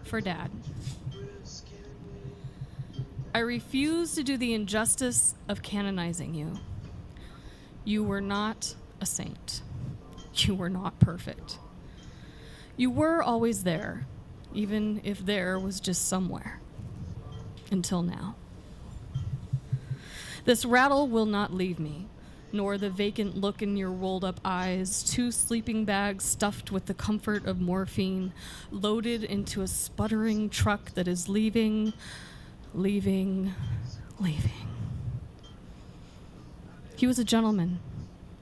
for Dad. I refuse to do the injustice of canonizing you. You were not a saint. You were not perfect. You were always there, even if there was just somewhere. Until now. This rattle will not leave me, nor the vacant look in your rolled-up eyes, 2 sleeping bags stuffed with the comfort of morphine, loaded into a sputtering truck that is leaving. He was a gentleman.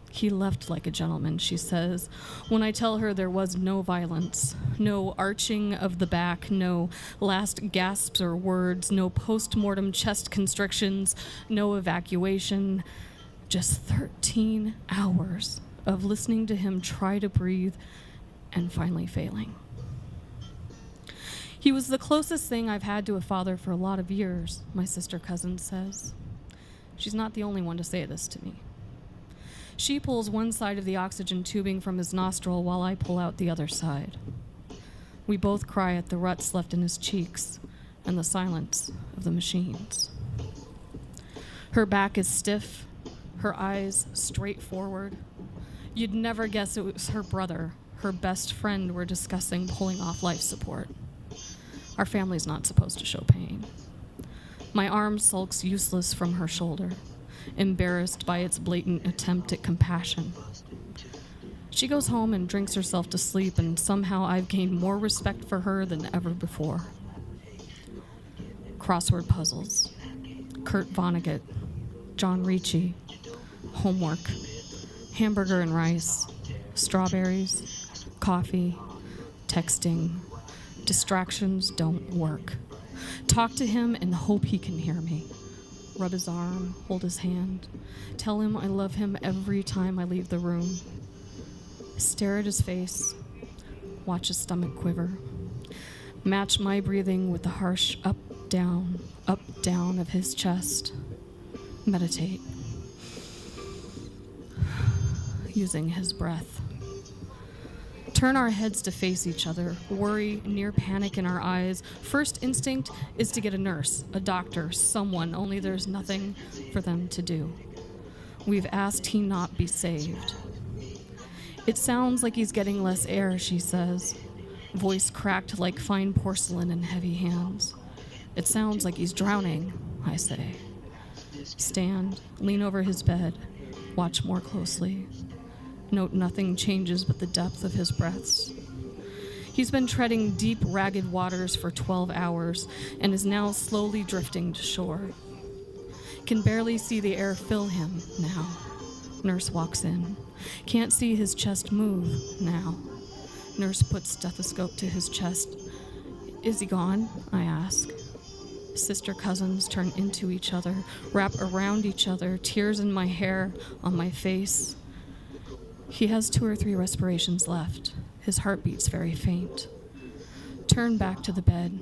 He left like a gentleman, she says, when I tell her there was no violence, no arching of the back, no last gasps or words, no post-mortem chest constrictions, no evacuation, just 13 hours of listening to him try to breathe and finally failing. He was the closest thing I've had to a father for a lot of years, my sister cousin says. She's not the only one to say this to me. She pulls one side of the oxygen tubing from his nostril while I pull out the other side. We both cry at the ruts left in his cheeks and the silence of the machines. Her back is stiff, her eyes straight forward. You'd never guess it was her brother, her best friend, we're discussing pulling off life support. Our family's not supposed to show pain. My arm sulks useless from her shoulder, embarrassed by its blatant attempt at compassion. She goes home and drinks herself to sleep, and somehow I've gained more respect for her than ever before. Crossword puzzles, Kurt Vonnegut, John Ricci, homework, hamburger and rice, strawberries, coffee, texting. Distractions don't work. Talk to him and hope he can hear me. Rub his arm, hold his hand, tell him I love him every time I leave the room. Stare at his face, watch his stomach quiver. Match my breathing with the harsh up, down of his chest. Meditate. Using his breath. Turn our heads to face each other, worry, near panic in our eyes. First instinct is to get a nurse, a doctor, someone, only there's nothing for them to do. We've asked he not be saved. It sounds like he's getting less air, she says, voice cracked like fine porcelain in heavy hands. It sounds like he's drowning, I say. Stand, lean over his bed, watch more closely. Note nothing changes but the depth of his breaths. He's been treading deep, ragged waters for 12 hours and is now slowly drifting to shore. Can barely see the air fill him now. Nurse walks in. Can't see his chest move now. Nurse puts stethoscope to his chest. Is he gone? I ask. Sister cousins turn into each other, wrap around each other, tears in my hair, on my face. He has 2 or 3 respirations left. His heartbeat's very faint. Turn back to the bed.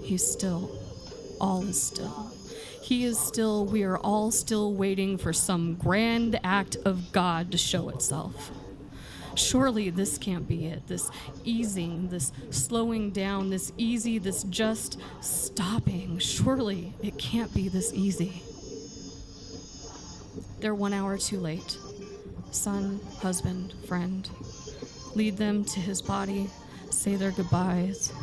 He's still. All is still. He is still. We are all still waiting for some grand act of God to show itself. Surely this can't be it. This easing, this slowing down, this easy, this just stopping. Surely it can't be this easy. They're 1 hour too late. Son, husband, friend. Lead them to his body, say their goodbyes.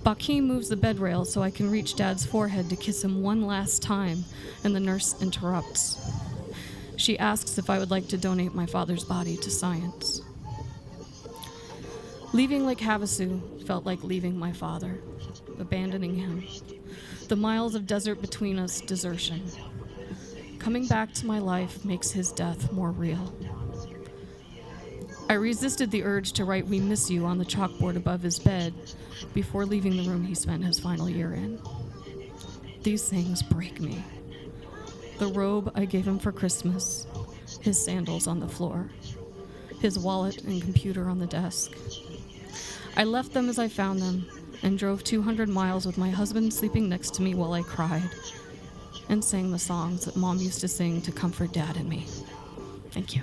Bakim moves the bed rail so I can reach Dad's forehead to kiss him one last time, and the nurse interrupts. She asks if I would like to donate my father's body to science. Leaving Lake Havasu felt like leaving my father, abandoning him. The miles of desert between us, desertion. Coming back to my life makes his death more real. I resisted the urge to write "We miss you" on the chalkboard above his bed before leaving the room he spent his final year in. These things break me. The robe I gave him for Christmas, his sandals on the floor, his wallet and computer on the desk. I left them as I found them and drove 200 miles with my husband sleeping next to me while I cried and sang the songs that Mom used to sing to comfort Dad and me. Thank you.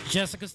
Jessica's